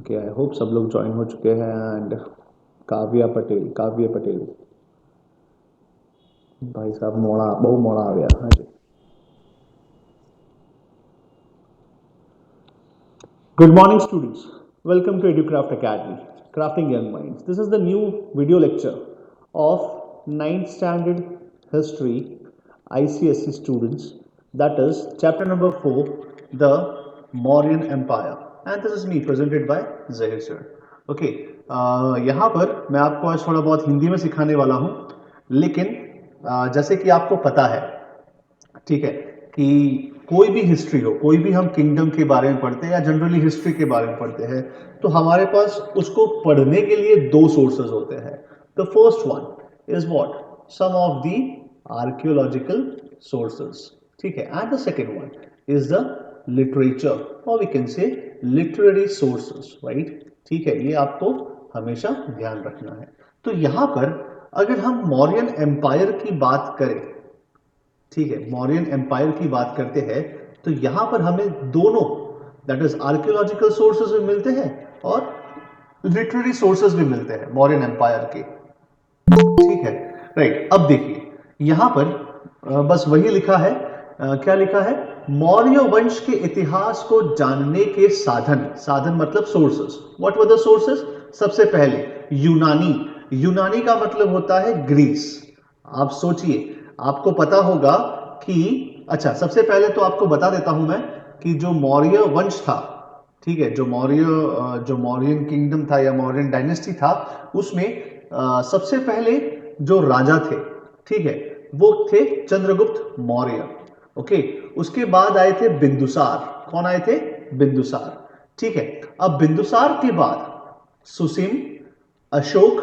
Okay, I hope सब लोग join हो चुके हैं। एंड काव्य पटेल भाई साहब मोड़ा बहु मोड़ा आ गया। हाँ जी, good morning students, welcome to EduCraft Academy, Crafting Young Minds. This is the new video lecture of 9th standard history ICSE students, that is chapter number 4, the Mauryan Empire, and this is me presented by Zahir sir. Okay, यहाँ पर मैं आपको आज थोड़ा बहुत हिंदी में सिखाने वाला हूँ, लेकिन जैसे कि आपको पता है, ठीक है, कि कोई भी हिस्ट्री हो, कोई भी हम किंगडम के बारे में पढ़ते हैं या जनरली हिस्ट्री के बारे में पढ़ते हैं, तो हमारे पास उसको पढ़ने के लिए दो सोर्सेज होते हैं। The first one is what, some of the archaeological sources, ठीक है, and the second one is the literature और we can say literary sources, right. ठीक है, ये आपको हमेशा ध्यान रखना है। तो यहां पर अगर हम मौर्यन एम्पायर की बात करें, ठीक है, मौर्यन एम्पायर की बात करते हैं, तो यहां पर हमें दोनों, दैट इज आर्कियोलॉजिकल सोर्सेज भी मिलते हैं और लिटरेरी सोर्सेज भी मिलते हैं मौर्यन एम्पायर के, ठीक है, राइट। अब देखिए यहां पर बस वही लिखा है, क्या लिखा है, मौर्य वंश के इतिहास को जानने के साधन, साधन मतलब sources. What were the sources? सबसे पहले यूनानी, यूनानी का मतलब होता है ग्रीस। आप सोचिए, आपको पता होगा कि, अच्छा सबसे पहले तो आपको बता देता हूं मैं कि जो मौर्य वंश था, ठीक है, जो मौर्यन किंगडम था या मौर्यन डायनेस्टी था, उसमें सबसे पहले जो राजा थे, ठीक है, वो थे चंद्रगुप्त मौर्य। ओके, उसके बाद आए थे बिंदुसार। कौन आए थे? बिंदुसार, ठीक है। अब बिंदुसार के बाद सुसिम, अशोक,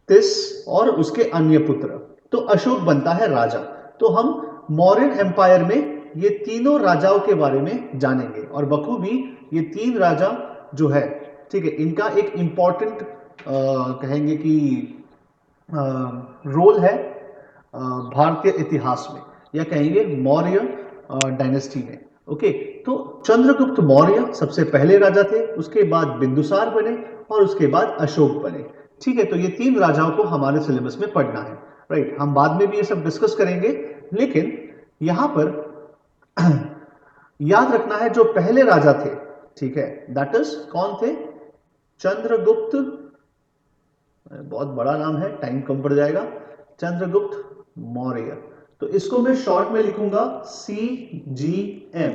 तिस और उसके अन्य पुत्र। तो अशोक बनता है राजा। तो हम मौर्यन एम्पायर में ये तीनों राजाओं के बारे में जानेंगे और बखूबी ये तीन राजा जो है, ठीक है, इनका एक इंपॉर्टेंट कहेंगे कि रोल है भारतीय इतिहास में, या कहेंगे मौर्य डायनेस्टी में। ओके, तो चंद्रगुप्त मौर्य सबसे पहले राजा थे, उसके बाद बिंदुसार बने और उसके बाद अशोक बने, ठीक है। तो ये तीन राजाओं को हमारे सिलेबस में पढ़ना है, राइट। हम बाद में भी ये सब डिस्कस करेंगे, लेकिन यहां पर याद रखना है जो पहले राजा थे, ठीक है, दैट इज कौन थे? चंद्रगुप्त, बहुत बड़ा नाम है, टाइम कम पड़ जाएगा, चंद्रगुप्त मौर्य। तो इसको मैं शॉर्ट में लिखूंगा CGM,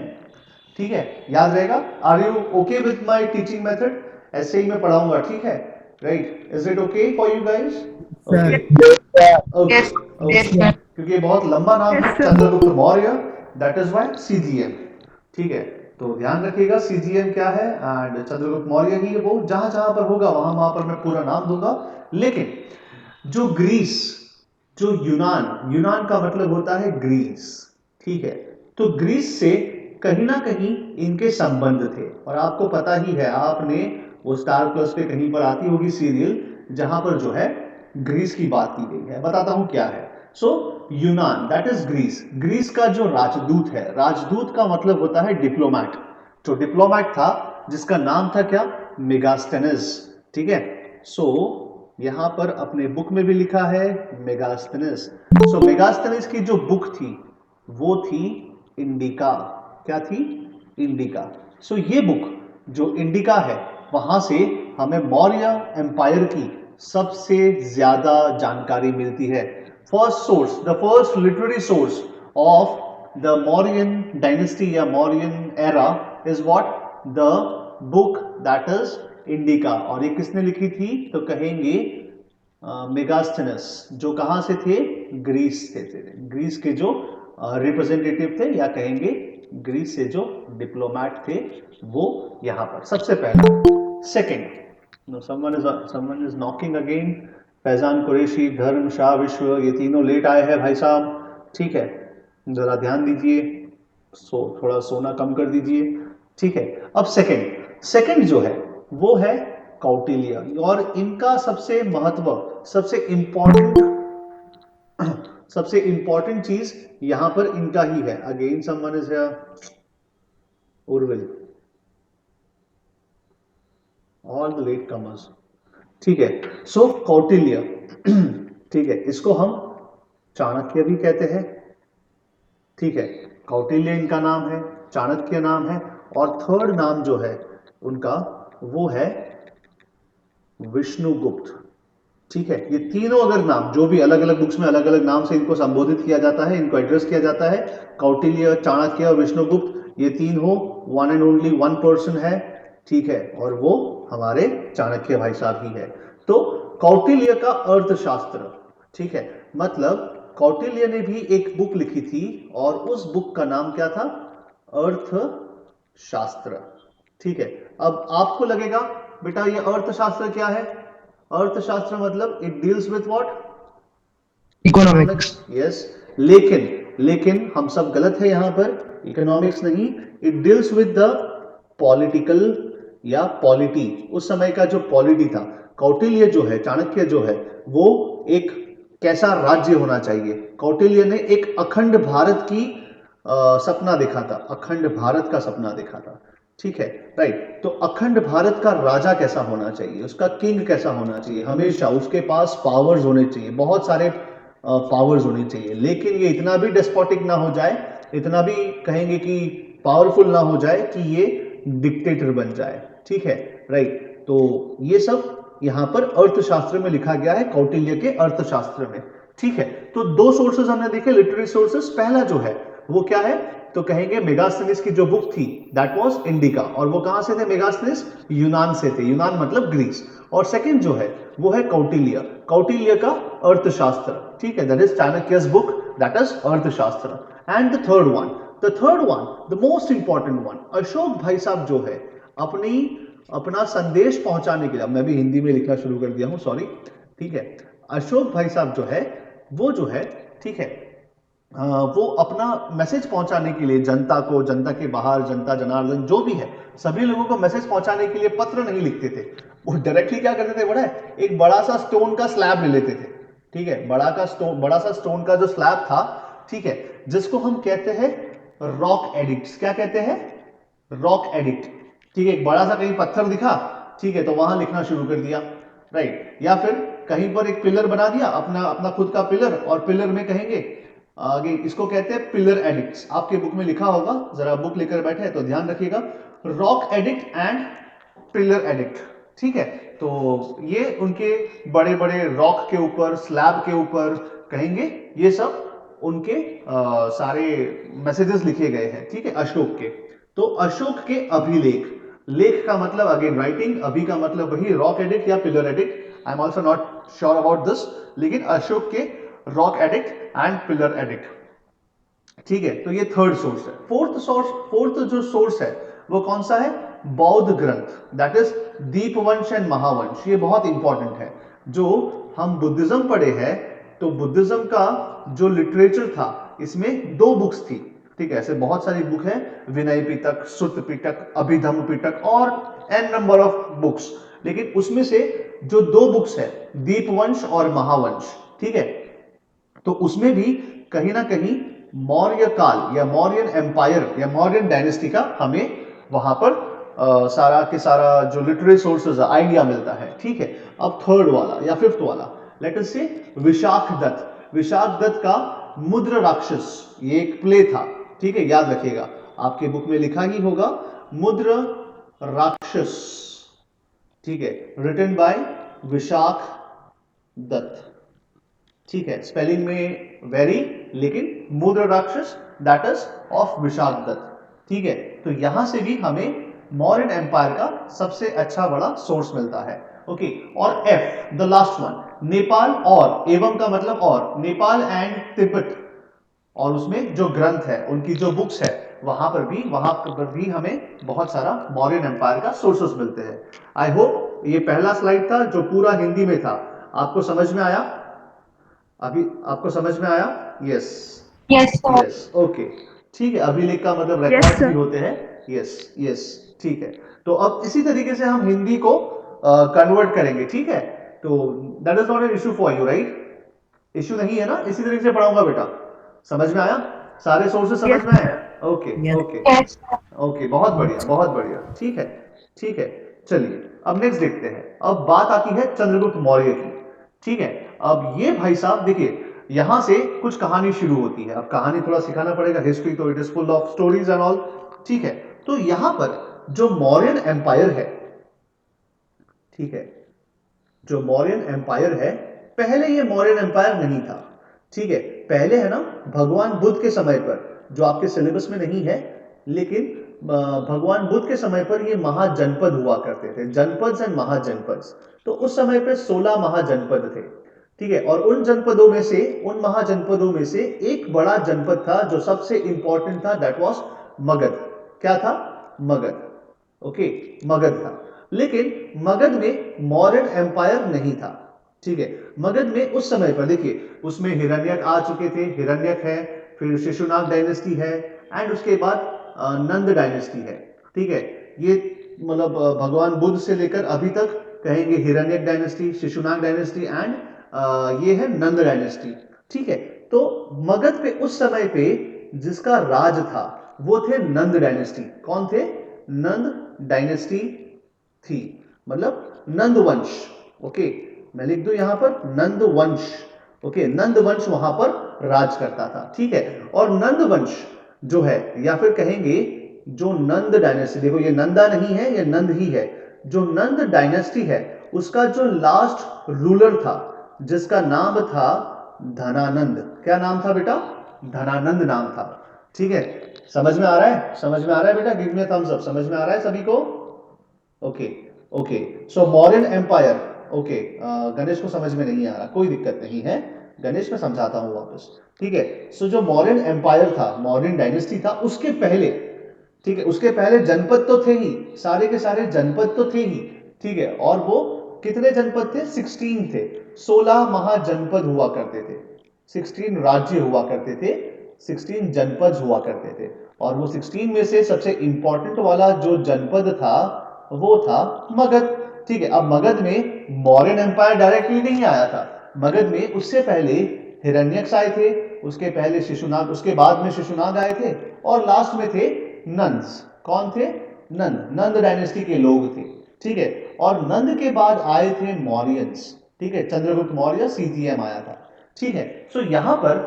ठीक है, याद रहेगा। Are you okay with my teaching method? ऐसे ही मैं पढ़ाऊंगा, ठीक है, right. Is it okay for you guys? Okay okay okay, क्योंकि बहुत लंबा नाम है Chandragupta Maurya, that is why CGM, ठीक है। तो ध्यान रखिएगा CGM क्या है, एंड चंद्रगुप्त मौर्य ही वो जहां जहां पर होगा वहां वहां पर मैं पूरा नाम दूंगा। लेकिन जो ग्रीस, जो यूनान, यूनान का मतलब होता है ग्रीस, ठीक है। तो ग्रीस से कहीं ना कहीं इनके संबंध थे, और आपको पता ही है, आपने वो स्टार प्लस पे कहीं पर आती होगी सीरियल जहां पर जो है ग्रीस की बात की गई है। बताता हूं क्या है। सो यूनान दैट इज ग्रीस, ग्रीस का जो राजदूत है, राजदूत का मतलब होता है डिप्लोमैट। जो डिप्लोमैट था जिसका नाम था क्या? मेगास्थेनेस, ठीक है। सो यहां पर अपने बुक में भी लिखा है मेगास्थेनेस। सो मेगास्थेनेस की जो बुक थी वो थी इंडिका। क्या थी? इंडिका। सो ये बुक जो इंडिका है, वहां से हमें मौर्य एम्पायर की सबसे ज्यादा जानकारी मिलती है। First source, the first literary source of the Mauryan dynasty या Mauryan era is what? The book that is Indica. और ये किसने लिखी थी? तो कहेंगे मेगास्थेनस, जो कहां से थे? ग्रीस से थे। ग्रीस के जो रिप्रेजेंटेटिव थे, या कहेंगे ग्रीस से जो डिप्लोमैट थे, वो यहां पर सबसे पहले। Second, someone is knocking again. Faizan Qureshi, धर्म, शाह विश्व, ये तीनों लेट आए हैं भाई साहब, ठीक है, जरा ध्यान दीजिए, थोड़ा सोना कम कर दीजिए, ठीक है। अब सेकंड, सेकंड जो है वो है कौटिल्य, और इनका सबसे महत्व, सबसे इंपॉर्टेंट सबसे इंपॉर्टेंट चीज यहां पर इनका ही है। Again someone is here, Urvil, all the late comers. ठीक है, सो कौटिल्य, ठीक है, इसको हम चाणक्य भी कहते हैं। ठीक है, कौटिल्य इनका नाम है, चाणक्य नाम है, और थर्ड नाम जो है उनका वो है विष्णुगुप्त। ठीक है, ये तीनों अगर नाम जो भी अलग अलग बुक्स में अलग अलग नाम से इनको संबोधित किया जाता है, इनको एड्रेस किया जाता है, कौटिल्य, चाणक्य और विष्णुगुप्त, ये तीन हो, one and only one person है। ठीक है, और वो हमारे चाणक्य भाई साहब ही है। तो कौटिल्य का अर्थशास्त्र, ठीक है, मतलब कौटिल्य ने भी एक बुक लिखी थी और उस बुक का नाम क्या था? अर्थशास्त्र। ठीक है, अब आपको लगेगा बेटा ये अर्थशास्त्र क्या है? अर्थशास्त्र मतलब it deals with what? Economics. Yes, लेकिन लेकिन हम सब गलत है यहां पर। इकोनॉमिक्स नहीं, it deals with the political या पॉलिटी। उस समय का जो पॉलिटी था, कौटिल्य जो है, चाणक्य जो है, वो एक कैसा राज्य होना चाहिए, कौटिल्य ने एक अखंड भारत की सपना देखा था, अखंड भारत का सपना देखा था। ठीक है, राइट। तो अखंड भारत का राजा कैसा होना चाहिए, उसका किंग कैसा होना चाहिए, हमेशा उसके पास पावर्स होने चाहिए, बहुत सारे पावर्स होने चाहिए, लेकिन ये इतना भी डेस्पोटिक ना हो जाए, इतना भी कहेंगे कि पावरफुल ना हो जाए कि ये डिक्टेटर बन जाए। ठीक है, राइट। तो ये सब यहां पर अर्थशास्त्र में लिखा गया है, कौटिल्य के अर्थशास्त्र में। ठीक है, तो दो सोर्सेज हमने देखे, लिटरेरी सोर्सेज। पहला जो है वो क्या है, तो कहेंगे मेगास्थनीज की जो बुक थी दैट वाज इंडिका, और वो कहां से थे मेगास्थनीज? यूनान से थे, यूनान मतलब ग्रीस। और सेकंड जो है वो है कौटिल्य, कौटिल्य का अर्थशास्त्र। ठीक है, that is Chanakya's book, that is Arthashastra. And the third one, the most important one, Ashok भाई साहब जो है अपनी अपना संदेश पहुंचाने के लिए, मैं भी हिंदी में लिखना शुरू कर दिया हूं, सॉरी। ठीक है, अशोक भाई साहब जो है वो जो है, ठीक है, वो अपना मैसेज पहुंचाने के लिए जनता को, जनता के बाहर, जनता जनार्दन जो भी है, सभी लोगों को मैसेज पहुंचाने के लिए पत्र नहीं लिखते थे। वो डायरेक्टली क्या करते थे, बड़ा एक बड़ा सा स्टोन का स्लैब ले लेते थे। ठीक है, बड़ा सा स्टोन का जो स्लैब था, ठीक है, जिसको हम कहते हैं रॉक एडिक्ट्स। क्या कहते हैं? Rock edict. ठीक है, एक बड़ा सा कहीं पत्थर दिखा, ठीक है, तो वहां लिखना शुरू कर दिया, राइट। या फिर कहीं पर एक पिलर बना दिया, अपना अपना खुद का पिलर, और पिलर में कहेंगे आगे, इसको कहते हैं पिलर एडिक्ट्स। आपके बुक में लिखा होगा, जरा बुक लेकर बैठे तो ध्यान रखिएगा, rock edict and pillar addict. ठीक है, तो ये उनके बड़े बड़े रॉक के ऊपर, स्लैब के ऊपर कहेंगे, ये सब उनके सारे मैसेजेस लिखे गए हैं। ठीक है, अशोक के। तो अशोक के अभिलेख, लेख का मतलब अगेन राइटिंग, अभी का मतलब वही रॉक एडिक्ट या pillar addict, I am also not sure about this, लेकिन अशोक के rock edict and pillar addict. ठीक है, तो ये थर्ड सोर्स है। फोर्थ जो सोर्स है वो कौन सा है? बौद्ध ग्रंथ, that is Dipavamsa and Mahavamsa. ये बहुत इंपॉर्टेंट है। जो हम बुद्धिज्म पढ़े हैं, तो बुद्धिज्म का जो लिटरेचर था, इसमें दो बुक्स थी। ठीक है, ऐसे बहुत सारी बुक है, विनय पिटक, सुत्त पिटक, अभिधम्म पिटक और एन नंबर ऑफ बुक्स, लेकिन उसमें से जो दो बुक्स है, दीपवंश और महावंश, ठीक है, तो उसमें भी कहीं ना कहीं मौर्य काल या मौर्यन एम्पायर या मौर्यन डायनेस्टी का हमें वहां पर सारा के सारा जो लिटरेरी सोर्सेज आइडिया मिलता है। ठीक है, अब थर्ड वाला या फिफ्थ वाला, लेट अस से विशाख दत्त। विशाख दत्त का मुद्र राक्षस, ये एक प्ले था। ठीक है, याद रखिएगा, आपके बुक में लिखा ही होगा मुद्र राक्षस। ठीक है, रिटन बाय विशाख दत्त। ठीक है, स्पेलिंग में वेरी, लेकिन Mudrarakshasa that is of Vishakhadatta. ठीक है, तो यहां से भी हमें मौर्यन एम्पायर का सबसे अच्छा बड़ा सोर्स मिलता है। ओके, और F the last one, Nepal और, एवं का मतलब और, नेपाल एंड तिब्बत, और उसमें जो ग्रंथ है, उनकी जो बुक्स है, वहां पर भी हमें बहुत सारा मौर्यन एम्पायर का सोर्सेस मिलते हैं। आई होप ये पहला स्लाइड था जो पूरा हिंदी में था, आपको समझ में आया? अभी आपको समझ में आया? Yes, yes sir. Yes, okay. ठीक है, अभिलेख का मतलब यस रिकॉर्ड्स भी सर। होते हैं। यस, यस, ठीक है। तो अब इसी तरीके से हम हिंदी को कन्वर्ट करेंगे। ठीक है, तो that is not an issue for you, right? Issue नहीं है ना? इसी तरीके से पढ़ाऊंगा बेटा, समझ में आया? सारे सोर्सेस समझ यस में आए? Okay, yes okay, yes okay, बहुत बढ़िया, बहुत बढ़िया। ठीक है, ठीक है। चलिए अब नेक्स्ट देखते हैं। अब बात आती है चंद्रगुप्त मौर्य की, ठीक है। अब ये भाई साहब देखिए, यहां से कुछ कहानी शुरू होती है। अब कहानी थोड़ा सिखाना पड़ेगा, हिस्ट्री तो it is full of stories and all, ठीक है। तो यहां पर जो मौर्यन एम्पायर है, ठीक है, जो मौर्यन एम्पायर है, पहले ये मौर्यन एम्पायर नहीं था, ठीक है। पहले है ना भगवान बुद्ध के समय पर, जो आपके सिलेबस में नहीं है, लेकिन भगवान बुद्ध के समय पर ये महाजनपद हुआ करते थे, जनपद एंड महाजनपद। तो उस समय पे 16 महाजनपद थे, ठीक है। और उन जनपदों में से, उन महाजनपदों में से एक बड़ा जनपद था जो सबसे इंपॉर्टेंट था, दैट वाज मगध। क्या था? मगध, ओके, मगध था। लेकिन मगध में मौर्यन एम्पायर नहीं था, ठीक है। मगध में उस समय पर देखिए, उसमें हिरण्यक आ चुके थे, हिरण्यक है, फिर शिशुनाग डायनेस्टी है, एंड उसके बाद नंद डायनेस्टी है, ठीक है। ये मतलब भगवान बुद्ध से लेकर अभी तक कहेंगे Hiranyaka dynasty, Shishunaga dynasty and ये है नंद डायनेस्टी, ठीक है। तो मगध पे उस समय पे जिसका राज था वो थे नंद डायनेस्टी। कौन थे? नंद डायनेस्टी थी, मतलब नंद वंश, ओके। मैं लिख दूं यहां पर नंद वंश, ओके। नंद वंश वहां पर राज करता था, ठीक है। और नंद वंश जो है, या फिर कहेंगे जो नंद डायनेस्टी, देखो ये नंदा नहीं है, ये नंद ही है। जो नंद डायनेस्टी है उसका जो लास्ट रूलर था, जिसका नाम था धनानंद। क्या नाम था बेटा? धनानंद नाम था, ठीक है। समझ में आ रहा है? समझ में आ रहा है बेटा? Give me thumbs up. समझ में आ रहा है सभी को? Okay, okay. So Mauryan empire, okay. Ganesh को समझ में नहीं आ रहा, कोई दिक्कत नहीं है, गणेश में समझाता हूं वापस, ठीक है। सो जो मौर्यन एम्पायर था, मौर्यन डायनेस्टी था, उसके पहले, ठीक है, उसके पहले जनपद तो थे ही, सारे के सारे जनपद तो थे ही, ठीक है। और वो कितने जनपद थे? 16 थे। 16 महाजनपद हुआ करते थे, 16 राज्य हुआ करते थे, 16 जनपद हुआ करते थे। और वो 16 में से सबसे इंपॉर्टेंट वाला जो जनपद था वो था मगध, ठीक है। अब मगध में मौर्यन एम्पायर डायरेक्टली नहीं आया था, मगध में उससे पहले हिरण्यक्ष आए थे, उसके पहले शिशुनाग, उसके बाद में शिशुनाग आए थे, और लास्ट में थे नंस। कौन थे? नंद, नंद डायनेस्टी के लोग थे, ठीक है। और नंद के बाद आए थे मौर्यंस, ठीक है, चंद्रगुप्त मौर्य, सीजीएम आया था, ठीक है। सो यहां पर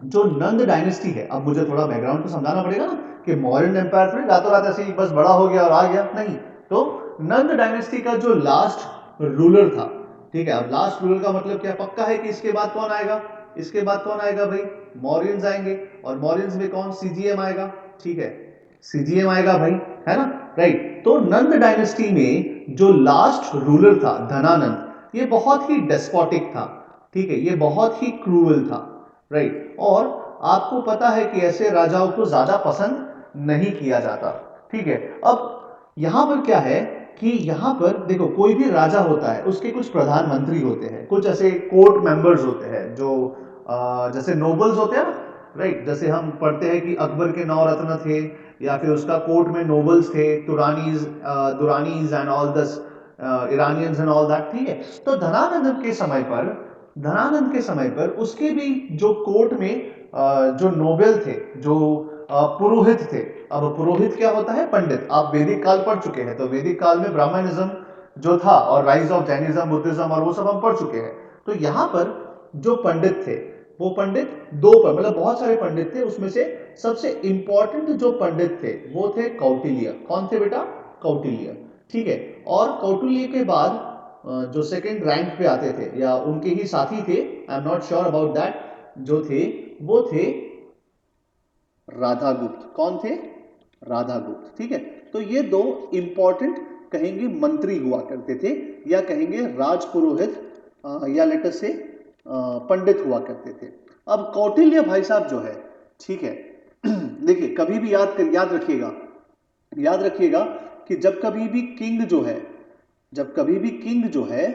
जो नंद डायनेस्टी है, अब मुझे थोड़ा बैकग्राउंड तो समझाना पड़ेगा ना, कि मौर्यन एम्पायर फिर रातों रात ऐसे ही बस बड़ा हो गया और आ गया, नहीं। तो नंद डायनेस्टी का जो लास्ट रूलर था, ठीक है। अब लास्ट रूलर का मतलब क्या? पक्का है कि इसके बाद कौन आएगा? इसके बाद कौन आएगा भाई? मौर्यंस आएंगे, और मौर्यंस में कौन? सीजीएम आएगा, ठीक है, सीजीएम आएगा भाई, है ना, राइट। तो नंद डायनेस्टी में जो लास्ट रूलर था धनानंद, ये बहुत ही डेस्पोटिक था, ठीक है, ये बहुत ही क्रूअल था, राइट। और आपको पता है कि ऐसे राजाओं को ज्यादा पसंद नहीं किया जाता, ठीक है। अब यहां पर क्या है कि यहां पर देखो, कोई भी राजा होता है उसके कुछ प्रधानमंत्री होते हैं, कुछ ऐसे कोर्ट मेंबर्स होते हैं जो जैसे नोबल्स होते हैं ना, राइट। जैसे हम पढ़ते हैं कि अकबर के 9 रत्न थे, या फिर उसका कोर्ट में नोबल्स थे, तुरानीज, दुरानीज एंड ऑल दस ईरानियंस एंड ऑल दैट, ठीक है। तो धनानंद के समय पर, धनानंद के समय पर उसके भी जो कोर्ट में जो नोबेल थे, जो पुरोहित थे। अब पुरोहित क्या होता है? पंडित। आप वैदिक काल पढ़ चुके हैं, तो वैदिक काल में ब्राह्मणिज्म जो था और राइज ऑफ जैनिज्म, बुद्धिज्म और वो सब हम पढ़ चुके हैं। तो यहां पर जो पंडित थे, वो पंडित दो पर, मतलब बहुत सारे पंडित थे, उसमें से सबसे इंपॉर्टेंट जो पंडित थे वो थे कौटिल्य। कौन थे बेटा? कौटिल्य, ठीक है। और कौटिल्य के बाद जो सेकंड रैंक पे आते थे, या उनके ही साथी थे, I am not sure about that, जो थे वो थे राधागुप्त। कौन थे? राधागुप्त, ठीक है। तो ये दो इंपॉर्टेंट कहेंगे मंत्री हुआ करते थे, या कहेंगे राजपुरोहित, या लेटर से पंडित हुआ करते थे। अब कौटिल्य भाई साहब जो है, ठीक है, देखिए कभी भी याद रखिएगा, याद रखिएगा कि जब कभी भी किंग जो है, जब कभी भी किंग जो है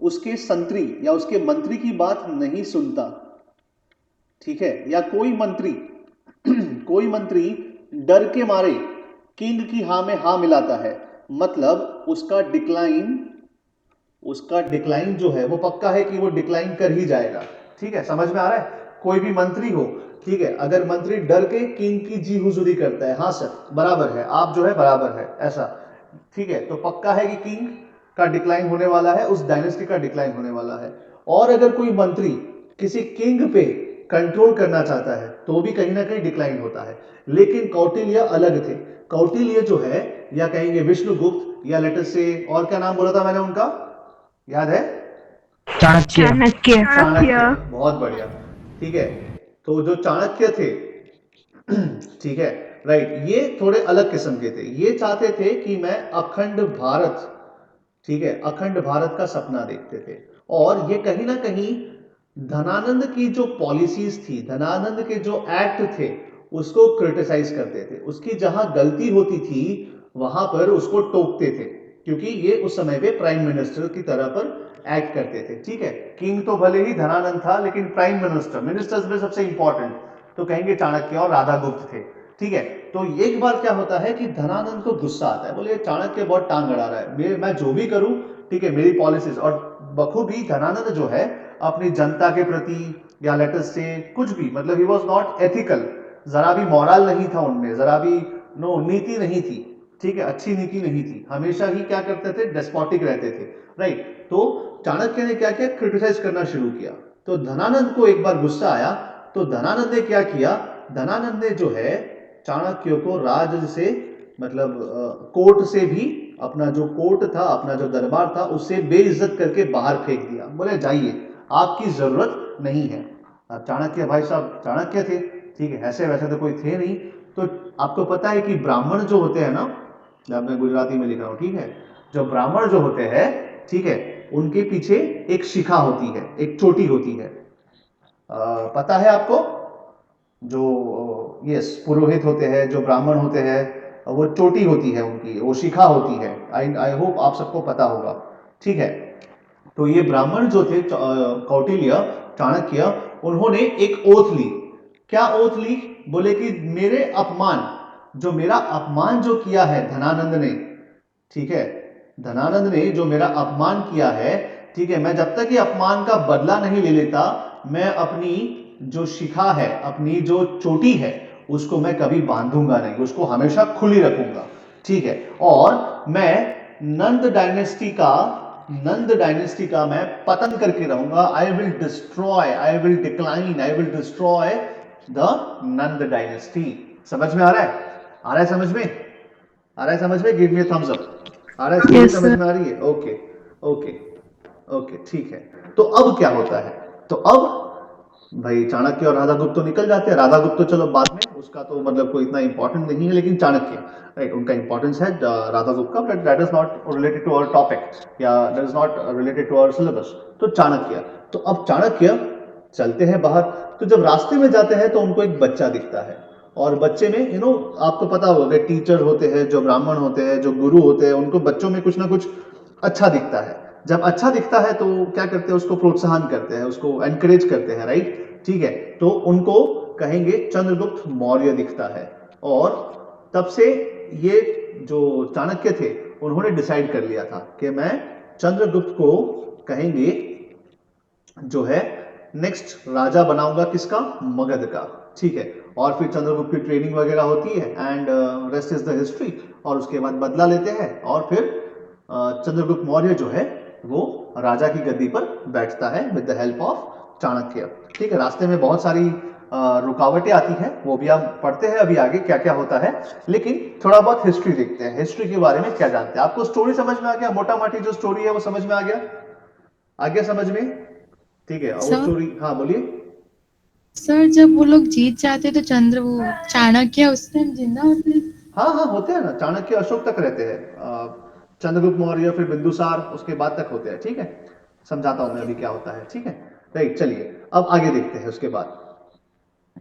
उसके संतरी या उसके मंत्री की बात नहीं सुनता, ठीक है, या कोई मंत्री कोई मंत्री डर के मारे किंग की हां में हां मिलाता है, मतलब उसका डिक्लाइन जो है वो पक्का है कि वो डिक्लाइन कर ही जाएगा, ठीक है। समझ में आ रहा है? कोई भी मंत्री हो, ठीक है, अगर मंत्री डर के किंग की जी हुजूरी करता है, हाँ सर बराबर है, आप जो है बराबर है, ऐसा ठीक है, तो पक्का है कि किंग का डिक्लाइन होने वाला है, उस डायनेस्टी का डिक्लाइन होने वाला है। और अगर कोई मंत्री किसी किंग पे कंट्रोल करना चाहता है तो भी कहीं ना कहीं डिक्लाइन होता है। लेकिन कौटिल्य अलग थे। कौटिल्य जो है, या कहेंगे विष्णुगुप्त, या लेटर से, और क्या नाम बोला था मैंने उनका, याद है? चाणक्य। चाणक्य। बहुत बढ़िया। ठीक है, तो जो चाणक्य थे, ठीक है, राइट, ये थोड़े अलग किस्म के थे। ये चाहते थे कि मैं अखंड भारत, ठीक है, अखंड भारत का सपना देखते थे। और ये कहीं ना कहीं धनानंद की जो पॉलिसीज थी, धनानंद के जो एक्ट थे, उसको क्रिटिसाइज करते थे। उसकी जहां गलती होती थी वहां पर उसको टोकते थे, क्योंकि ये उस समय पे प्राइम मिनिस्टर की तरह पर एक्ट करते थे। ठीक है, किंग तो भले ही धनानंद था, लेकिन प्राइम मिनिस्टर, मिनिस्टर्स में सबसे इंपॉर्टेंट तो कहेंगे चाणक्य और राधागुप्त थे। ठीक है, तो एक बार क्या होता है कि धनानंद को गुस्सा आता है, बोले चाणक्य बहुत टांग अड़ा रहा है, मैं जो भी करूं, ठीक है, मेरी पॉलिसीज। और बखूबी धनानंद जो है अपनी जनता के प्रति, या लेटर से कुछ भी, मतलब ही वॉज नॉट एथिकल, जरा भी मॉरल नहीं था उनमें, जरा भी नो नीति नहीं थी। ठीक है, अच्छी नीति नहीं थी, हमेशा ही क्या करते थे, डेस्पोटिक रहते थे। राइट, तो चाणक्य ने क्या किया, क्रिटिसाइज करना शुरू किया। तो धनानंद को एक बार गुस्सा आया, तो धनानंद ने क्या किया, धनानंद ने जो है चाणक्य को राज से, मतलब कोर्ट से भी, अपना जो कोर्ट था, अपना जो दरबार था, उससे बेइज्जत करके बाहर फेंक दिया। बोले जाइए, आपकी जरूरत नहीं है। अब चाणक्य भाई साहब चाणक्य थे, ठीक है, ऐसे वैसे तो कोई थे नहीं। तो आपको पता है कि ब्राह्मण जो होते हैं ना, मैं गुजराती में लिख रहा हूं, ठीक है, जो ब्राह्मण जो होते हैं, ठीक है, उनके पीछे एक शिखा होती है, एक चोटी होती है। पता है आपको? जो यस पुरोहित होते हैं, जो ब्राह्मण होते हैं, वो चोटी होती है उनकी, वो शिखा होती है। आई होप आप सबको पता होगा। ठीक है, तो ये ब्राह्मण जो थे, कौटिल्य, चाणक्य, उन्होंने एक ओथ ली। क्या ओथ ली? बोले कि मेरे अपमान, जो मेरा अपमान जो किया है धनानंद ने, ठीक है, धनानंद ने जो मेरा अपमान किया है, ठीक है, मैं जब तक ये अपमान का बदला नहीं ले लेता, मैं अपनी जो शिखा है, अपनी जो चोटी है, उसको मैं कभी बांधूंगा नहीं, उसको हमेशा खुली रखूंगा। ठीक है, और मैं नंद डायनेस्टी का मैं पतन करके रहूंगा। I will destroy, I will decline, I will destroy the Nand dynasty. समझ में आ रहा है? आ रहा है समझ में? आ रहा है समझ में? Give me thumbs up. आ रहा है? स्टोरी Yes, समझ sir. में आ रही है? ओके, ओके, ओके, ठीक है। तो अब क्या होता है? तो अब भाई चाणक्य और राधागुप्त तो निकल जाते हैं। राधागुप्त तो चलो बाद में, उसका तो मतलब कोई इतना इंपॉर्टेंट नहीं है, लेकिन चाणक्य, राइट, उनका इंपॉर्टेंस है राधागुप्त का, but that is not related to our topic, या that is not related to our syllabus. तो चाणक्य, तो अब चाणक्य चलते हैं बाहर। तो जब रास्ते में जाते हैं तो उनको एक बच्चा दिखता है, और बच्चे में आपको पता होगा, टीचर होते हैं, जो ब्राह्मण होते हैं, जो गुरु होते हैं, उनको बच्चों में कुछ ना कुछ अच्छा दिखता है। जब अच्छा दिखता है तो क्या करते हैं, उसको प्रोत्साहन करते हैं, उसको एनकरेज करते हैं, राइट। ठीक है, तो उनको कहेंगे चंद्रगुप्त मौर्य दिखता है। और तब से ये जो चाणक्य थे, उन्होंने डिसाइड कर लिया था कि मैं चंद्रगुप्त को कहेंगे जो है नेक्स्ट राजा बनाऊंगा, किसका? मगध का। ठीक है, और फिर चंद्रगुप्त की ट्रेनिंग वगैरह होती है, and rest is the history. और उसके बाद बदला लेते हैं, और फिर चंद्रगुप्त मौर्य जो है वो राजा की गद्दी पर बैठता है with the help of Chanakya. ठीक है, रास्ते में बहुत सारी रुकावटें आती हैं, वो भी हम पढ़ते हैं अभी आगे क्या क्या होता है। लेकिन थोड़ा बहुत हिस्ट्री देखते हैं, हिस्ट्री के बारे में क्या जानते हैं। आपको स्टोरी समझ में आ गया? मोटा मोटी जो स्टोरी है वो समझ में आ गया? आ गया समझ में? ठीक है, वो सर स्टोरी, हाँ बोलिए। सर जब वो लोग जीत जाते तो वो चाणक्य उस टाइम जिंदा होते। हाँ हाँ, होते हैं ना, चाणक्य अशोक तक रहते हैं, चंद्रगुप्त मौर्य फिर बिंदुसार उसके बाद तक होते हैं। ठीक है, समझाता हूं मैं अभी क्या होता है। ठीक है, राइट, चलिए अब आगे देखते हैं उसके बाद।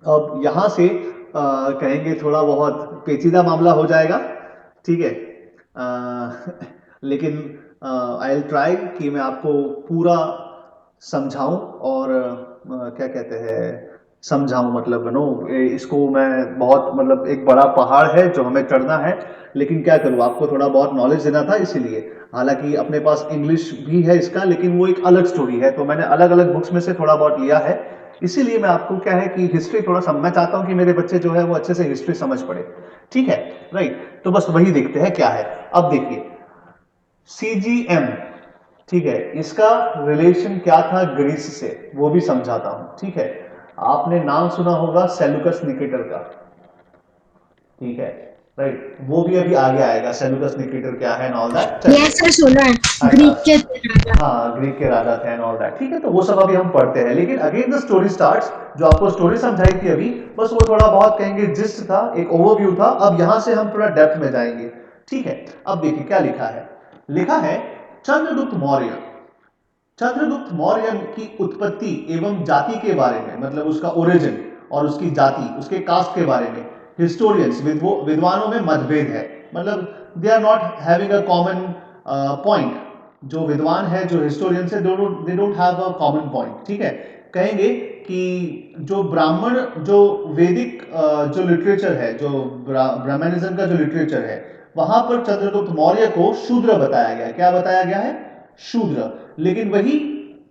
अब यहां से कहेंगे थोड़ा बहुत पेचीदा मामला हो जाएगा। ठीक है, लेकिन आई विल ट्राई कि मैं आपको पूरा समझाऊं, और क्या कहते हैं, समझाऊं, मतलब इसको मैं बहुत, मतलब एक बड़ा पहाड़ है जो हमें चढ़ना है, लेकिन क्या करूं, आपको थोड़ा बहुत नॉलेज देना था इसीलिए। हालांकि अपने पास इंग्लिश भी है इसका, लेकिन वो एक अलग स्टोरी है, तो मैंने अलग अलग बुक्स में से थोड़ा बहुत लिया है। इसीलिए मैं आपको क्या है कि हिस्ट्री थोड़ा सा मैं चाहता हूं कि मेरे बच्चे जो है वो अच्छे से हिस्ट्री समझ पड़े। ठीक है, राइट। तो बस वही देखते हैं क्या है। अब देखिए CGM, ठीक है, इसका रिलेशन क्या था ग्रीस से वो भी समझाता हूं, ठीक है। आपने नाम सुना होगा सेल्यूकस निकेटर का, ठीक है, राइट, वो भी अभी आगे आएगा, सेल्यूकस निकेटर क्या है and all that. Yes sir सुना है, ग्रीक के थे राजा। हाँ, ग्रीक के राजा थे एंड ऑल दैट, ठीक है, तो वो सब अभी हम पढ़ते हैं। लेकिन अगेन द स्टोरी स्टार्ट्स, जो आपको स्टोरी समझाई थी अभी, बस वो थोड़ा बहुत कहेंगे जिस्ट था, एक ओवरव्यू था। अब यहां से हम थोड़ा डेप्थ में जाएंगे, ठीक है। अब देखिए क्या लिखा है, लिखा है चंद्रगुप्त मौर्य, चंद्रगुप्त मौर्य की उत्पत्ति एवं जाति के बारे में, मतलब उसका ओरिजिन और उसकी जाति, उसके कास्ट के बारे में हिस्टोरियंस विद्वानों में मतभेद है, मतलब they are not having a common point. जो विद्वान है, जो हिस्टोरियंस है, they don't have a common point, ठीक है। कहेंगे कि जो ब्राह्मण, जो वैदिक जो लिटरेचर है, जो ब्राह्मणिज्म का जो लिटरेचर है, वहां पर चंद्रगुप्त मौर्य को शूद्र बताया गया है। क्या बताया गया है? शूद्र। लेकिन वही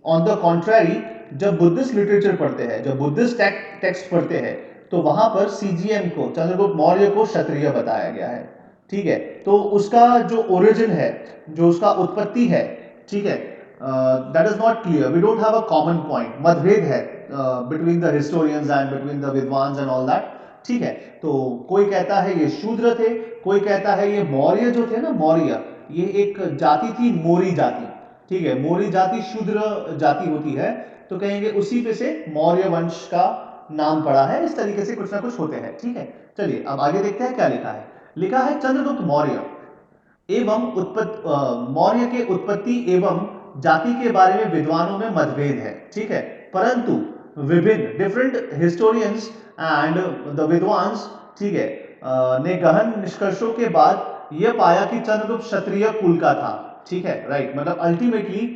ऑन द कॉन्ट्ररी जब बुद्धिस्ट लिटरेचर पढ़ते हैं, जब बुद्धिस्ट टेक्स्ट पढ़ते हैं, तो वहां पर CGM को, चंद्रगुप्त मौर्य को क्षत्रिय बताया गया है, ठीक है। तो उसका जो ओरिजिन है, जो उसका उत्पत्ति है, ठीक है, that is not clear, we don't have a common point, मतभेद है between the historians and between the विद्वांस एंड ऑल दैट, ठीक है। तो कोई कहता है ये शूद्र थे, कोई कहता है ये मौर्य जो थे ना, मौर्य, ये एक जाति थी, मोरी जाति, ठीक है। मोरी जाति शूद्र जाति होती है, तो कहेंगे उसी पे से मौर्य वंश का नाम पड़ा है। इस तरीके से कुछ ना कुछ होते हैं, ठीक है। चलिए अब आगे देखते हैं क्या लिखा है। लिखा है चंद्रगुप्त मौर्य एवं मौर्य के उत्पत्ति एवं जाति के बारे में विद्वानों में मतभेद है, ठीक है। परंतु विभिन्न different historians and the Vidwans, ठीक है, ने गहन निष्कर्षों के बाद यह पाया कि चंद्रगुप्त क्षत्रिय कुल का था, ठीक है, राइट। मतलब अल्टीमेटली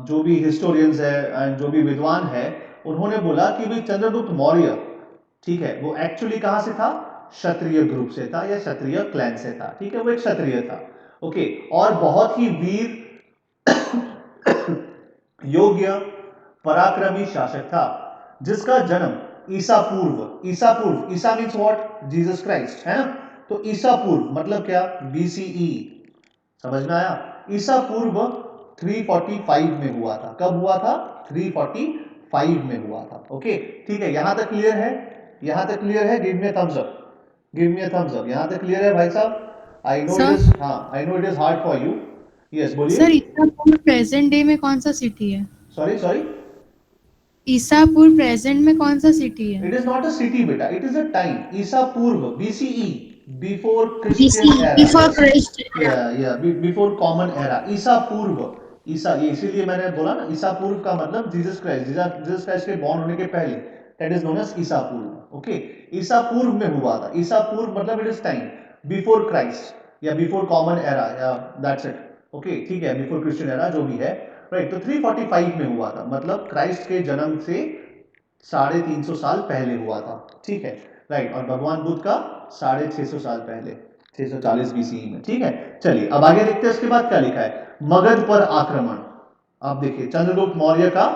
जो भी हिस्टोरियंस है एंड जो भी विद्वान है, उन्होंने बोला कि भाई चंद्रगुप्त मौर्य, ठीक है, वो एक्चुअली कहां से था? क्षत्रिय ग्रुप से था या क्षत्रिय क्लैन से था, ठीक है, वो एक क्षत्रिय था, ओके। और बहुत ही वीर योग्य पराक्रमी शासक था, जिसका जन्म ईसा पूर्व, ईसा मीन्स व्हाट? जीसस क्राइस्ट, है ना। तो ईसा पूर्व मतलब क्या? BCE, समझ में आया? ईसा पूर्व 345 में हुआ था। कब हुआ था? 345 में हुआ था, ओके, ठीक है। यहां तक क्लियर है? यहां तक क्लियर है? Give me a thumbs up, give me a thumbs up. यहां तक क्लियर है भाई साहब? I know it sir is, हाँ, I know it is hard for you. Yes, बोलिए। सर ईसापुर प्रेजेंट डे में कौन सा सिटी है? सॉरी सॉरी, ईसापुर प्रेजेंट में कौन सा सिटी है? It is not a city बेटा, इट इज अ टाइम। ईसा पूर्व, BCE, before Christian BC era, before yes, Christ. या बिफोर कॉमन एरा, ईसा पूर्व। ईसा, ये इसीलिए मैंने बोला ना, ईसा पूर्व का मतलब जीसस क्राइस्ट, जीसस क्राइस्ट के बॉर्न होने के पहले, दैट इज नोन एज ईसा पूर्व, ओके। ईसा पूर्व में हुआ था। ईसा पूर्व मतलब it is time before Christ या बिफोर कॉमन एरा, या दैट्स इट, ओके, ठीक है, बिफोर क्रिश्चियन एरा जो भी है, राइट। तो 345 में हुआ था, मतलब क्राइस्ट के जन्म से 350 साल पहले हुआ था, ठीक है, राइट। और भगवान बुद्ध का 650 साल पहले, 640 BCE में, ठीक है। चलिए अब आगे देखते हैं, उसके बाद क्या लिखा है। मगध पर आक्रमण। आप देखिए चंद्रगुप्त मौर्य का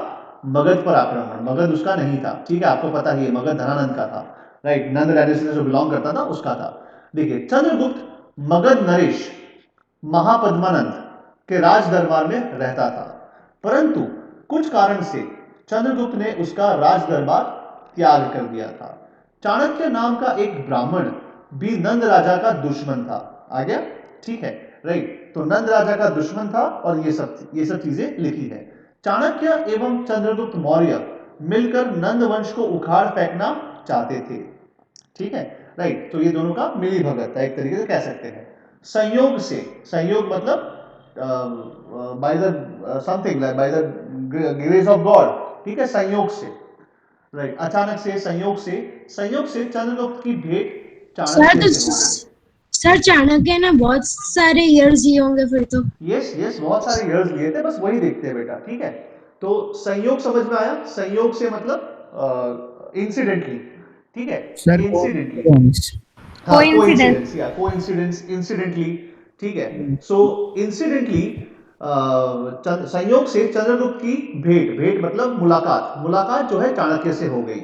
मगध पर आक्रमण, मगध उसका नहीं था, ठीक है, आपको पता ही है, मगध धनानंद का था, राइट, नंद डायनेस्टी से जो बिलोंग करता था उसका था। देखिए चंद्रगुप्त मगध नरेश महापद्मानंद के राज दरबार में रहता था, परंतु कुछ कारण से चंद्रगुप्त ने उसका राज दरबार त्याग कर दिया था। चाणक्य नाम का एक ब्राह्मण भी नंद राजा का दुश्मन था। आ गया, ठीक है, राइट। तो नंद राजा का दुश्मन था और ये सब चीजें लिखी है। चाणक्य एवं चंद्रगुप्त मौर्य मिलकर नंद वंश को उखाड़ फेंकना चाहते थे, ठीक है, राइट। तो ये दोनों का मिली भगत है, एक तरीके से कह सकते हैं। संयोग से, संयोग मतलब by the something like by the grace of God, ठीक है, संयोग से, राइट, अचानक से, संयोग से चंद्रगुप्त की भेंट सर चाणक्य तो से हो गई। सर चाणक्य ने बहुत सारे इयर्स जिए होंगे फिर तो। यस यस, बहुत सारे इयर्स लिए थे, बस वही देखते हैं बेटा, ठीक है। तो संयोग समझ में आया? संयोग से मतलब इंसिडेंटली, ठीक है, सर इंसिडेंटली, कोइंसिडेंस। हाँ, कोइंसिडेंस। कोइंसिडेंस या कोइंसिडेंस, इंसिडेंटली, ठीक है। सो इंसिडेंटली संयोग से चंद्रगुप्त की भेंट, भेंट मतलब मुलाकात, मुलाकात जो है चाणक्य से हो गई,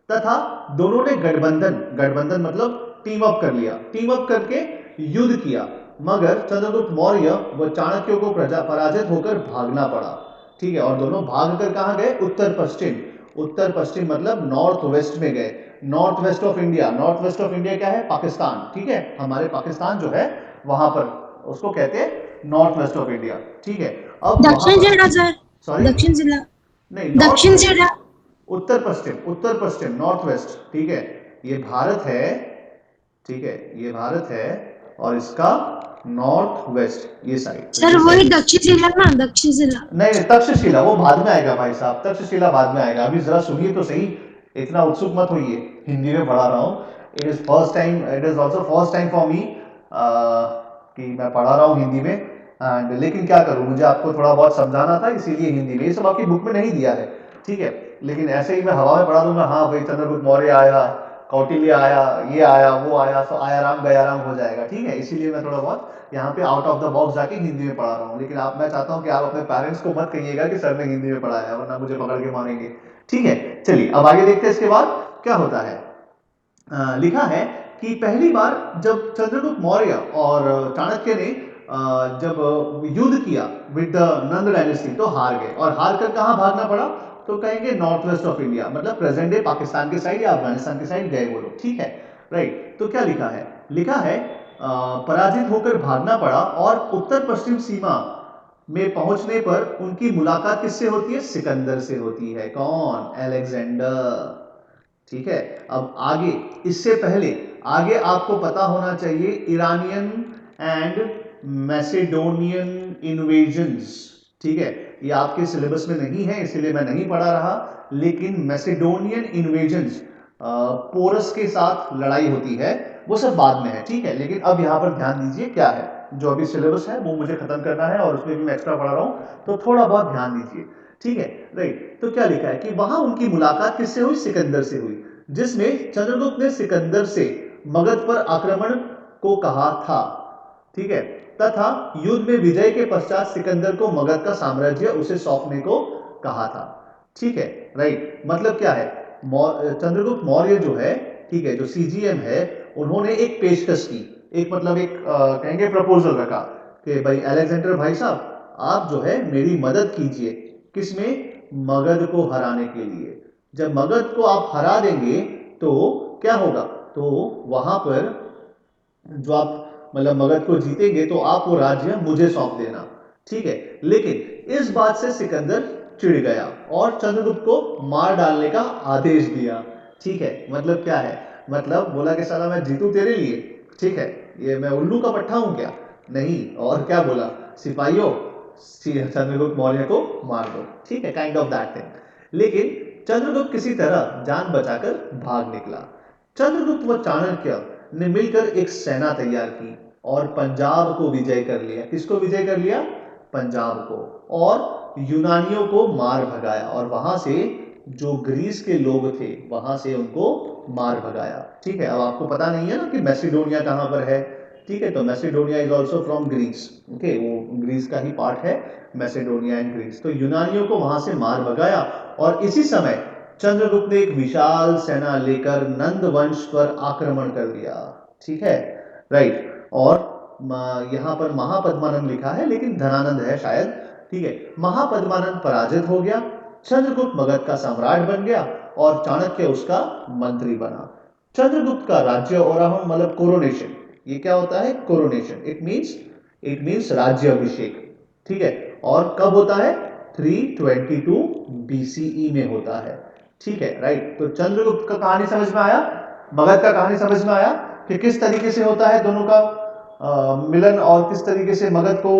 तथा दोनों ने गठबंधन, गठबंधन मतलब टीम अप कर लिया, टीम अप करके युद्ध किया, मगर चंद्रगुप्त मौर्य व चाणक्य को पराजित होकर भागना पड़ा। ठीक है, और दोनों भाग कर कहाँ गए? उत्तर पश्चिम। उत्तर पश्चिम मतलब नॉर्थ वेस्ट में गए। North west of India, north west of India क्या है? पाकिस्तान। ठीक है, हमारे पाकिस्तान जो है वहां पर उसको कहते हैं नॉर्थ वेस्ट ऑफ इंडिया। ठीक है, अब दक्षिण जिला सर, सॉरी दक्षिण जिला, नहीं, दक्षिण जिला, उत्तर पश्चिम, उत्तर पश्चिम, नॉर्थ वेस्ट। ठीक है, ये भारत है। ठीक है, ये भारत है और इसका नॉर्थ वेस्ट ये साइड। सर वही दक्षिण जिला ना, दक्षिण जिला। नहीं, तक्षशिला वो बाद में आएगा भाई साहब, तक्षशिला बाद में आएगा। अभी जरा सुनिए तो सही, इतना उत्सुक मत होइए। हिंदी में पढ़ा रहा हूँ। It is first time, it is also first time for me कि मैं पढ़ा रहा हूँ हिंदी में। एंड लेकिन क्या करूँ, मुझे आपको थोड़ा बहुत समझाना था, इसीलिए हिंदी में। ये सब आपकी बुक में नहीं दिया है। ठीक है, लेकिन ऐसे ही मैं हवा में पढ़ा दूंगा। हाँ भाई, चंद्रगुप्त मौर्य आया, कौटिल्य आया, ये आया, वो आया, तो आया राम गया राम हो जाएगा। ठीक है, इसीलिए मैं थोड़ा बहुत यहाँ पे आउट ऑफ द बॉक्स जाके हिंदी में पढ़ा रहा हूँ। लेकिन आप, मैं चाहता हूँ कि आप अपने पेरेंट्स को मत कहिएगा कि सर ने हिंदी में पढ़ाया है, वरना मुझे पकड़ के मारेंगे। ठीक है, चलिए अब आगे देखते हैं इसके बाद क्या होता है। लिखा है कि पहली बार जब चंद्रगुप्त मौर्य और चाणक्य ने जब युद्ध किया विद द नंद डायनेस्टी तो हार गए, और हार कर कहाँ भागना पड़ा? तो कहेंगे नॉर्थ वेस्ट ऑफ इंडिया, मतलब प्रेजेंट डे पाकिस्तान के साइड या अफगानिस्तान के साइड गए वो लोग। ठीक है, राइट। तो क्या लिखा है? लिखा है पराजित होकर भागना पड़ा, और उत्तर पश्चिम सीमा में पहुंचने पर उनकी मुलाकात किससे होती है? सिकंदर से होती है। कौन? अलेक्जेंडर। ठीक है, अब आगे, इससे पहले आगे आपको पता होना चाहिए ईरानियन एंड मैसेडोनियन इन्वेजन्स। ठीक है, ये आपके सिलेबस में नहीं है इसीलिए मैं नहीं पढ़ा रहा, लेकिन मैसेडोनियन इन्वेजन्स, पोरस के साथ लड़ाई होती है, वो सब बाद में है। ठीक है, लेकिन अब यहाँ पर ध्यान दीजिए क्या है। जो अभी सिलेबस है वो मुझे खत्म करना है, और उसमें भी मैं एक्स्ट्रा पढ़ा रहा हूँ, तो थोड़ा बहुत ध्यान दीजिए। ठीक है, राइट। तो क्या लिखा है कि वहां उनकी मुलाकात किससे हुई? सिकंदर से हुई, जिसमें चंद्रगुप्त ने सिकंदर से मगध पर आक्रमण को कहा था। ठीक है, तथा युद्ध में विजय के पश्चात सिकंदर को मगध का साम्राज्य उसे सौंपने को कहा था। ठीक है, राइट। मतलब क्या है? चंद्रगुप्त मौर्य जो है, ठीक है, जो सीजीएम है, उन्होंने एक पेशकश की, एक मतलब एक कहेंगे प्रपोजल रखा कि भाई अलेक्जेंडर भाई साहब, आप जो है मेरी मदद कीजिए। किसमें? मगध को हराने के लिए। जब मगध को आप हरा देंगे तो क्या होगा? तो वहां पर जो आप मतलब मगध को जीतेंगे तो आप वो राज्य मुझे सौंप देना। ठीक है, लेकिन इस बात से सिकंदर चिढ़ गया और चंद्रगुप्त को मार डालने का आदेश दिया। ठीक है, मतलब क्या है? मतलब बोला कि साला मैं जीतू तेरे लिए। ठीक है, ये मैं उल्लू का पट्टा हूं क्या? नहीं। और क्या बोला? सिपाहियों, चंद्रगुप्त मौर्य को मार दो। ठीक है, काइंड ऑफ दैट थिंग। लेकिन चंद्रगुप्त किसी तरह जान बचाकर भाग निकला। चंद्रगुप्त व चाणक्य ने मिलकर एक सेना तैयार की और पंजाब को विजय कर लिया। किसको विजय कर लिया? पंजाब को। और यूनानियों को मार भगाया, और वहां से जो ग्रीस के लोग थे वहां से उनको मार भगाया। ठीक है, अब आपको पता नहीं है ना कि मैसिडोनिया कहां पर है। ठीक है, तो Macedonia is also from Greece. Okay, वो ग्रीस का ही पार्ट है, मैसिडोनिया एंड ग्रीस। तो यूनानियों को वहां से मार भगाया, और इसी समय चंद्रगुप्त ने एक विशाल सेना लेकर नंद वंश पर आक्रमण कर दिया। ठीक है, राइट। और यहाँ पर महापद्मानंद लिखा है, लेकिन धनानंद है शायद। ठीक है, महापद्मानंद पराजित हो गया, चंद्रगुप्त मगध का सम्राट बन गया, और चाणक्य उसका मंत्री बना। चंद्रगुप्त का राज्य ओराहन मतलब कोरोनेशन, ये क्या होता है? कोरोनेशन। इट मीन्स राज्य अभिषेक। ठीक है, और कब होता है? 322 BCE में होता है। ठीक है, राइट। तो चंद्रगुप्त का कहानी समझ में आया, मगध का कहानी समझ में आया कि किस तरीके से होता है दोनों का मिलन, और किस तरीके से मगध को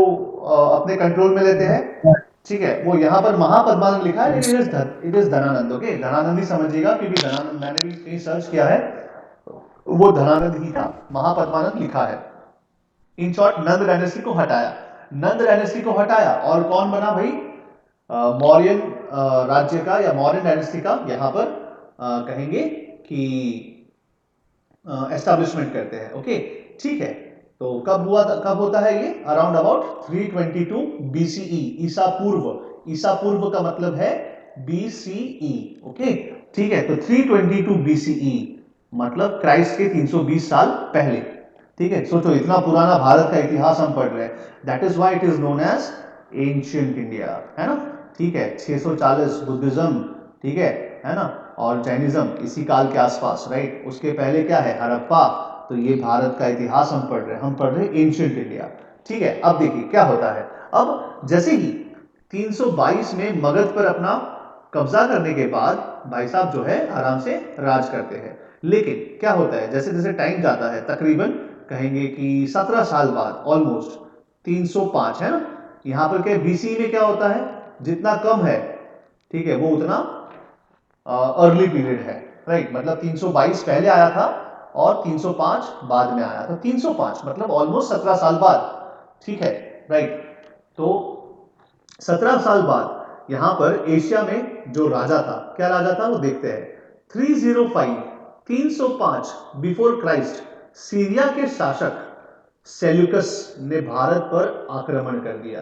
अपने कंट्रोल में लेते हैं। ठीक है, वो यहाँ पर महापद्मानंद लिखा है, it is Dhanananda. Okay, Dhanananda ही समझिएगा, क्योंकि धनानंद मैंने भी कहीं सर्च किया है, वो धनानंद ही था। महापद्मानंद लिखा है। इन शॉर्ट, नंद डायनेस्टी को हटाया, नंद डायनेस्टी को हटाया, और कौन बना भाई? मौर्यन राज्य का या मौर्यन डायनेस्टी का यहाँ पर कहेंगे कि एस्टैब्लिशमेंट करते हैं। ओके, ठीक है। तो कब हुआ था, कब होता है ये? अराउंड अबाउट 322 BCE, ईसा पूर्व। ईसा पूर्व का मतलब है BCE। ओके, ठीक है। तो 322 BCE मतलब क्राइस्ट के 320 साल पहले। ठीक है, सोचो इतना पुराना भारत का इतिहास हम पढ़ रहे हैं, that is why it is known as ancient India, है ना। ठीक है, 640 बुद्धिज्म, ठीक है ना, और जैनिज्म इसी काल के आसपास, राइट। उसके पहले क्या है, हड़प्पा। तो ये भारत का इतिहास हम पढ़ रहे हैं, हम पढ़ रहे हैं एंशियंट इंडिया। ठीक है, अब देखिए क्या होता है। अब जैसे ही 322 में मगध पर अपना कब्जा करने के बाद भाई साहब जो है आराम से राज करते हैं। लेकिन क्या होता है, जैसे जैसे टाइम जाता है, तकरीबन कहेंगे कि 17 साल बाद, ऑलमोस्ट 305 है ना, यहाँ पर क्या बीसी में क्या होता है, जितना कम है, ठीक है, वो उतना अर्ली पीरियड है, राइट। मतलब 322 पहले आया था और 305 बाद में आया था। 305 मतलब ऑलमोस्ट 17 साल बाद, ठीक है, राइट। तो 17 साल बाद यहां पर एशिया में जो राजा था, क्या राजा था वो देखते हैं। 305 बिफोर क्राइस्ट सीरिया के शासक सेल्यूकस ने भारत पर आक्रमण कर दिया।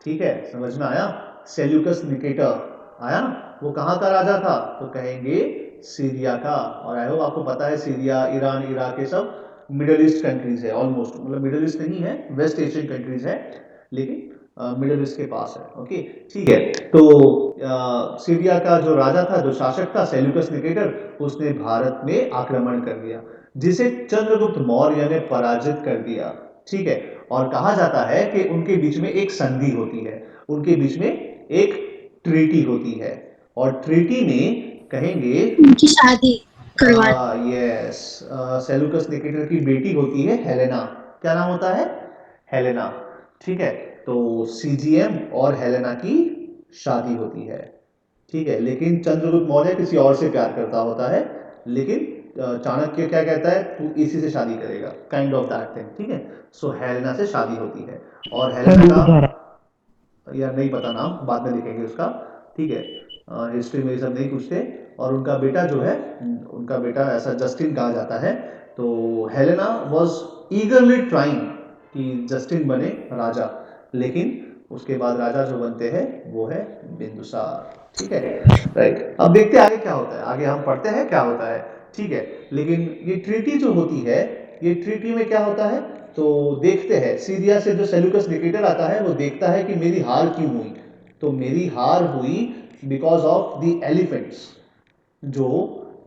ठीक है, समझ में आया। सेल्यूकस निकेटर आया ना, वो कहां का राजा था, तो कहेंगे सीरिया का। और आई होप आपको पता है सीरिया, ईरान, इराक ये सब मिडिल ईस्ट कंट्रीज है ऑलमोस्ट, मतलब मिडिल ईस्ट नहीं है, वेस्ट एशियन कंट्रीज है, लेकिन मिडिल ईस्ट के पास है। ओके, ठीक है। तो सीरिया का जो राजा था, जो शासक था, सेल्यूकस निकेटर, उसने भारत में आक्रमण कर दिया, जिसे चंद्रगुप्त मौर्य ने पराजित कर दिया। ठीक है, और कहा जाता है कि उनके बीच में एक संधि होती है, उनके बीच में एक ट्रीटी होती है, और ट्रीटी में कहेंगे उनकी शादी करवा यस, सेल्यूकस निकेटर की बेटी होती है हेलेना। क्या नाम होता है, हेलेना। ठीक है, तो सीजीएम और हेलेना की शादी होती है। ठीक है, लेकिन चंद्रगुप्त मौर्य किसी और से प्यार करता होता है, लेकिन चाणक्य क्या कहता है, तू इसी से शादी करेगा, काइंड ऑफ दैट थिंग। ठीक है, सो हेलेना से शादी होती है, और हेलेना का यार नहीं पता नाम, बाद में देखेंगे उसका। ठीक है, हिस्ट्री में ये सब नहीं पूछते। और उनका बेटा जो है, उनका बेटा ऐसा जस्टिन कहा जाता है। तो हेलेना वॉज ईगरली ट्राइंग कि जस्टिन बने राजा, लेकिन उसके बाद राजा जो बनते हैं वो है बिंदुसार। ठीक है, राइट। अब देखते हैं आगे क्या होता है, आगे हम पढ़ते हैं क्या होता है। ठीक है, लेकिन ये ट्रीटी जो होती है, ये ट्रीटी में क्या होता है, तो देखते हैं सीरिया से जो सेल्यूकस निकेटर आता है, वो देखता है कि मेरी हार क्यों हुई। तो मेरी हार हुई बिकॉज ऑफ द एलिफेंट्स जो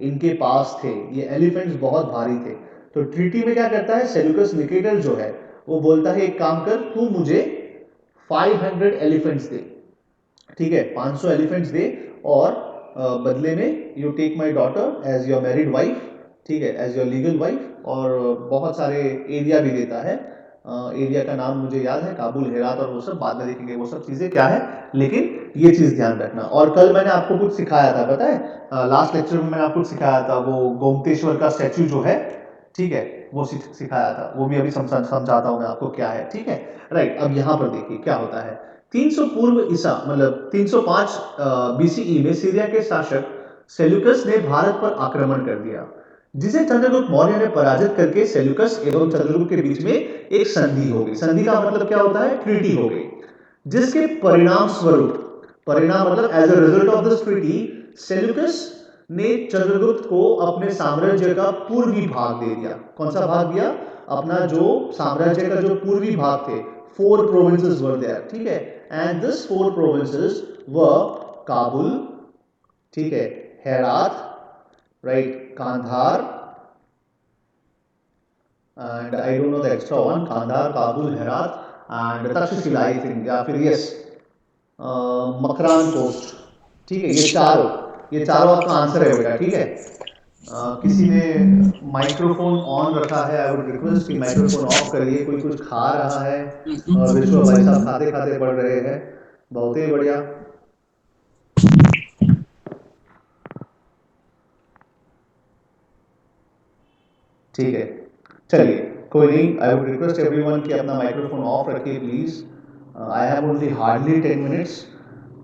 इनके पास थे, ये एलिफेंट्स बहुत भारी थे। तो ट्रीटी में क्या करता है, सेल्यूकस निकेटर जो है वो बोलता है एक काम कर, तू मुझे 500 एलिफेंट्स दे। ठीक है, 500 एलिफेंट्स दे, और बदले में you take my daughter as your married wife, ठीक है, एज योर लीगल वाइफ, और बहुत सारे एरिया भी देता है। एरिया का नाम मुझे याद है, काबुल, हेरात, और वो सब बाद में देखेंगे वो सब चीज़ें क्या है, लेकिन ये चीज़ ध्यान रखना। और कल मैंने आपको कुछ सिखाया था, पता है, लास्ट लेक्चर में मैंने आपको कुछ सिखाया था, वो गोमतेश्वर का स्टैचू जो है, ठीक है, वो सिखाया था, वो भी अभी समझाता हूँ मैं आपको क्या है। ठीक है, राइट। अब यहाँ पर देखिए क्या होता है। 300 पूर्व ईसा मतलब 305 बीसीई में सीरिया के शासक सेल्यूकस ने भारत पर आक्रमण कर दिया, जिसे चंद्रगुप्त मौर्य ने पराजित करके सेल्यूकस एवं चंद्रगुप्त के बीच में एक संधि हो गई। संधि का मतलब क्या होता है, ट्रीटी हो गई, जिसके परिणाम स्वरूप, परिणाम मतलब as a result of this treaty, Seleucus ने चंद्रगुप्त को अपने साम्राज्य का पूर्वी भाग दे दिया। कौन सा भाग दिया, अपना जो साम्राज्य का जो पूर्वी भाग थे, 4 प्रोविंसेस वर देयर। ठीक है, and this 4 provinces were Kabul, ठीक है, Herat, right, Kandahar, and I don't know the extra one, Kandahar, Kabul, Herat, and Takshashila I think, या फिर यस मकरान कोस्ट। ठीक है, ये चारों आपका आंसर है बेटा। ठीक है, किसी ने माइक्रोफोन ऑन रखा है, आई वुड रिक्वेस्ट कि माइक्रोफोन ऑफ करिए। कोई कुछ खा रहा है, और विश्व भाई साहब खाते खाते पढ़ रहे हैं, बहुत ही बढ़िया। ठीक है, चलिए, कोई नहीं, आई वुड रिक्वेस्ट एवरीवन कि अपना माइक्रोफोन ऑफ रखिए please. I have only hardly 10 minutes.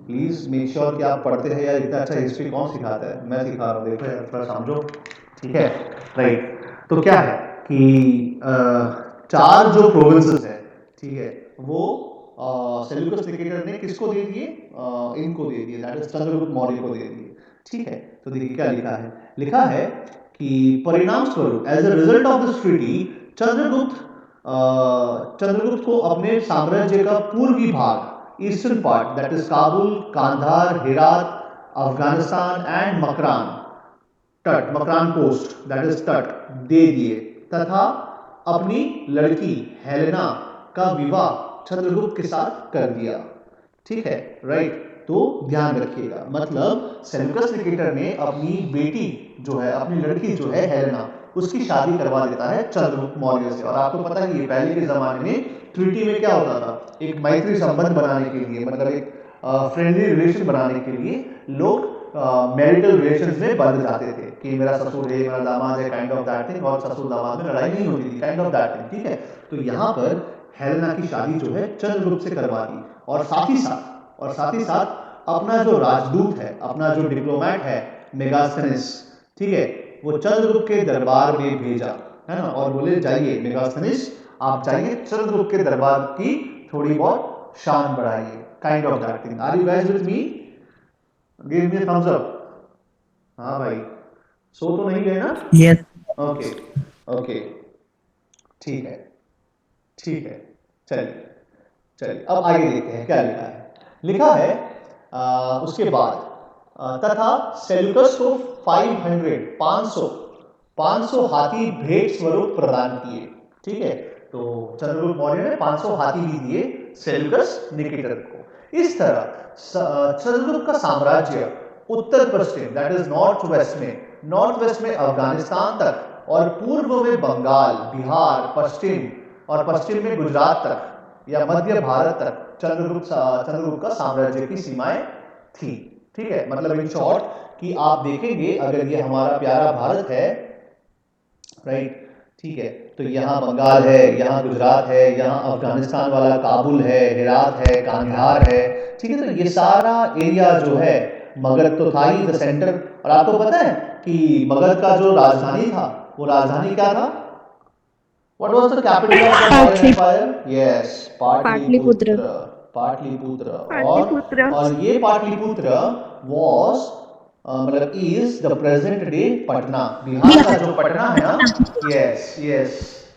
Please make sure कि आप पढ़ते हैं। यार इतना अच्छा हिस्ट्री कौन सिखाता है, मैं सिखा रहा हूँ, देखो यार थोड़ा समझो। ठीक है, राइट। तो क्या है कि 4 जो प्रोविंसेस है, ठीक है, वो सेल्यूकस निकेटर ने किसको दे दिए, इनको दे दिए, दैट इज चंद्रगुप्त मौर्य को दे दिए। ठीक है, तो देखिए क्या लिखा है, लिखा है कि परिणाम स्वरूप as a result of this treaty Chandragupta को अपने साम्राज्य का पूर्वी भाग, eastern part, that is Kabul, Kandahar, Herat, Afghanistan and Makran coast, that is तट, दे दिए तथा अपनी लड़की हेलेना का विवाह चंद्रगुप्त के साथ कर दिया। ठीक है, राइट। तो ध्यान रखिएगा, मतलब सेल्यूकस निकेटर ने अपनी बेटी जो है, अपनी लड़की जो है हेलेना, उसकी शादी करवा देता है चंद्रगुप्त मौर्य से। और आपको पता ही है पहले के जमाने में ट्रीटी में क्या होता था, एक मैत्री संबंध बनाने के लिए, मतलब एक फ्रेंडली रिलेशन बनाने के लिए लोग मैरिटल रिलेशंस में बंध जाते थे कि मेरा ससुर है, मेरा दामाद है, काइंड ऑफ दैट थिंग, और ससुर दामाद में लड़ाई नहीं होती थी, काइंड ऑफ दैट थिंग। ठीक है, तो यहाँ पर हेलेना की शादी जो है चंद्रगुप्त से करवा दी, और साथ ही साथ अपना जो राजदूत है, अपना जो डिप्लोमेट है मेगास्थनीस, ठीक है, वो चंद्रगुप्त के दरबार में भेजा, है ना, और बोले जाइए मेगास्थनीस, आप जाइए चंद्रगुप्त के दरबार की थोड़ी बहुत शान बढ़ाइए, kind of that thing. Are you guys with me? Give me thumbs up. हाँ भाई, सो तो नहीं गए ना? यस। ओके ओके, ठीक है ठीक है, चलिए अब आगे देखते हैं क्या लिखा है। लिखा है उसके बाद तथा सेल्यूकस को 500 हाथी भेंट स्वरूप प्रदान किए। ठीक है, तो चंद्रगुप्त मौर्य ने 500 हाथी भी दिए सेल्यूकस निकेटर को। इस तरह चंद्रगुप्त का साम्राज्य उत्तर पश्चिम, दैट इज नॉर्थ वेस्ट में अफगानिस्तान तक, और पूर्व में बंगाल, बिहार, पश्चिम में गुजरात तक या मध्य भारत तक चंद्रगुप्त का साम्राज्य की सीमाएं थी। ठीक है, मतलब इन शॉर्ट कि आप देखेंगे अगर ये हमारा प्यारा भारत है, राइट, ठीक है, तो यहाँ बंगाल है, यहाँ गुजरात है, यहाँ अफगानिस्तान वाला काबुल है, हेरात है, कांधार है, ठीक है, तो ये सारा एरिया जो है, मगध तो था ही द सेंटर। और आपको पता है कि मगध का जो राजधानी था, वो राजधानी क्या था? What was the capital of the Mauryan Empire? Yes, Pataliputra. और ये पाटलिपुत्र was मतलब is the present day Patna. Bihar का जो पटना है ना, yes,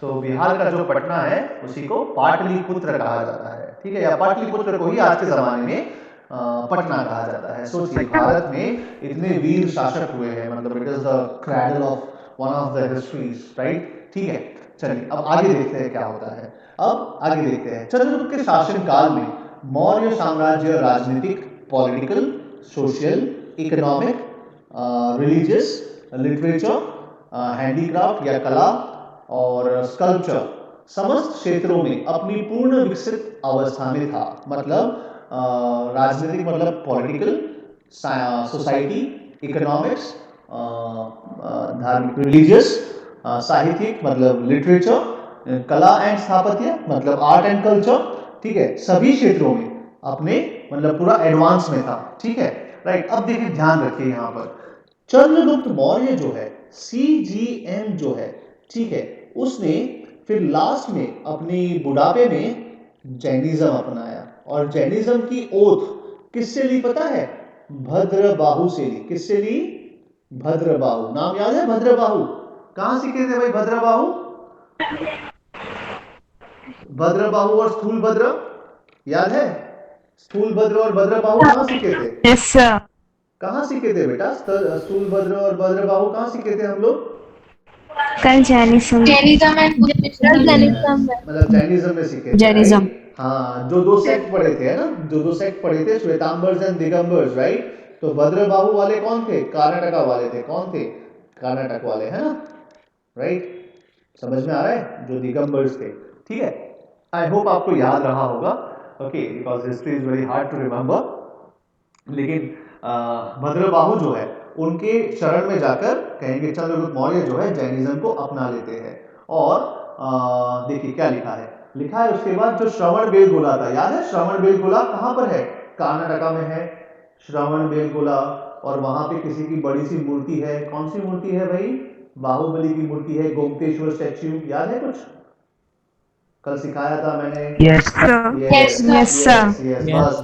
तो बिहार का जो पटना है उसी को पाटलिपुत्र कहा जाता है। ठीक है, या पाटलिपुत्र को ही आज के जमाने में पटना कहा जाता है। सोचिए भारत में इतने वीर शासक हुए हैं, मतलब it is the cradle of one of the histories, right. ठीक है, चलिए अब आगे देखते हैं क्या होता है। अब आगे देखते हैं चंद्रगुप्त के शासनकाल में मौर्य साम्राज्य राजनीतिक, political, social, economic, religious, literature, handicraft या कला और स्कल्पचर समस्त क्षेत्रों में अपनी पूर्ण विकसित अवस्था में था। मतलब राजनीतिक मतलब पॉलिटिकल, सोसाइटी, इकोनॉमिक्स, धार्मिक रिलीजियस, साहित्यिक मतलब लिटरेचर, कला एंड स्थापत्य मतलब आर्ट एंड कल्चर, ठीक है, सभी क्षेत्रों में अपने मतलब पूरा एडवांस में था। ठीक है, राइट। अब देखिए, ध्यान रखिए यहाँ पर चंद्रगुप्त मौर्य जो है, CGM जो है, ठीक है, उसने फिर लास्ट में अपनी बुढ़ापे में जैनिज्म अपनाया, और जैनिज्म की ओथ किससे ली पता है? भद्रबाहु से ली। किससे ली? भद्रबाहु। नाम याद है भद्रबाहु? कहां सीखे थे भाई भद्रबाहु? भद्रबाहु और स्थूलभद्र याद है? स्थूलभद्र और भद्रबाहु कहां सीखे थे? Yes sir. कहां सीखे थे बेटा? स्थूलभद्र और भद्रबाहु कहां सीखे थे हम लोग? कल जैनिज्म मतलब जैनिज्म में सीखे थे। जैनिज्म। हाँ, जो दो सेक्ट पढ़े थे, है ना, जो दो सेक्ट पढ़े थे, श्वेतांबर्स एंड दिगंबर्स, राइट। तो भद्रबाहु वाले कौन थे? कर्नाटका वाले थे। कौन थे? कर्नाटक वाले, है ना, राइट। समझ में आ रहा है? जो दिगंबर्स थे। ठीक है, आई होप आपको याद रहा होगा। Okay, because history is very hard to remember. लेकिन भद्रबाहु जो है, उनके शरण में जाकर कहेंगे चंद्रगुप्त मौर्य जो है जैनिज्म को अपना लेते हैं। और देखिए क्या लिखा है। लिखा है उसके बाद जो श्रवण बेलगोला था, याद है श्रवण बेलगोला कहां पर है? कर्नाटका में है श्रवण बेलगोला। और वहां पे किसी की बड़ी सी मूर्ति है। कौन सी मूर्ति है भाई? बाहुबली की मूर्ति है, गोमतेश्वर स्टैच्यू। याद है कुछ? कल सिखाया था मैंने। Yes sir. Yes sir. बस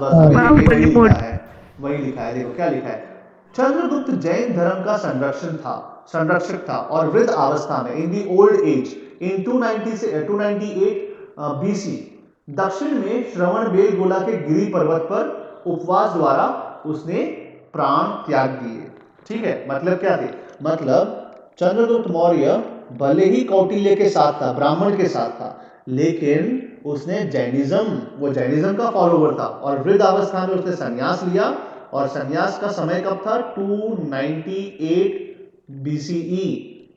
वही लिखा है। देखो क्या लिखा है। चंद्रगुप्त जैन धर्म का संरक्षण था। संरक्षक था और वृद्ध अवस्था में इन दी ओल्ड एज इन 290 से 298 बीसी दक्षिण में श्रवणबेलगोला के गिरी पर्वत पर उपवास द्वारा उसने प्राण त्याग दिए। ठीक है, मतलब क्या थे? मतलब चंद्रगुप्त मौर्य भले ही कौटिल्य के साथ था, ब्राह्मण के साथ था, लेकिन उसने वो जैनिज्म का फॉलोवर था और वृद्ध अवस्था में उसने संन्यास लिया। और संन्यास का समय कब था? 298 बीसीई।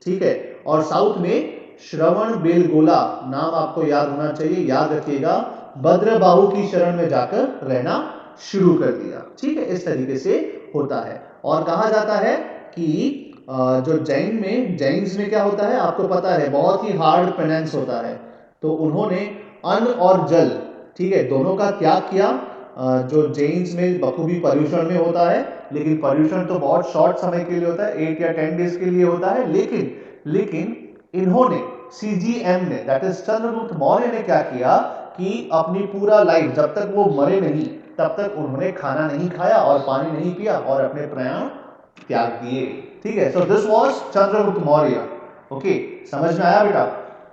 ठीक है, और साउथ में श्रवणबेलगोला नाम आपको याद होना चाहिए, याद रखिएगा, भद्रबाहु की शरण में जाकर रहना शुरू कर दिया। ठीक है, इस तरीके से होता है। और कहा जाता है कि जो जैन्स में क्या होता है आपको पता है, बहुत ही हार्ड पेनेंस होता है। तो उन्होंने अन्न और जल, ठीक है, दोनों का त्याग किया। जो जैन्स में बखूबी पर्यूषण में होता है, लेकिन पर्यूषण तो बहुत शॉर्ट समय के लिए होता है, 8 या 10 डेज के लिए होता है। लेकिन इन्होंने CGM ने, दैट इज चंद्रगुप्त मौर्य ने क्या किया कि अपनी पूरा लाइफ, जब तक वो मरे नहीं तब तक उन्होंने खाना नहीं खाया और पानी नहीं पिया और अपने प्राण त्याग दिए। ठीक है, so this was Chandragupta Maurya. Okay, समझ में आया बेटा?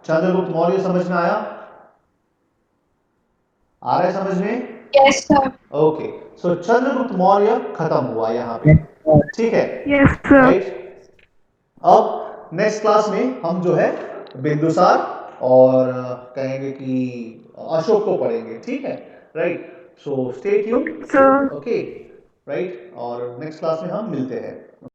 चंद्रगुप्त मौर्य समझ में आया? आ रहा है समझ में? Yes sir. ओके, सो चंद्रगुप्त मौर्य खत्म हुआ यहाँ पे। ठीक है, Yes, sir. राइट। अब नेक्स्ट क्लास में हम जो है बिंदुसार और कहेंगे कि अशोक को पढ़ेंगे। ठीक है, right. So stay tuned. Sir. Okay, right. और नेक्स्ट क्लास में हम मिलते हैं।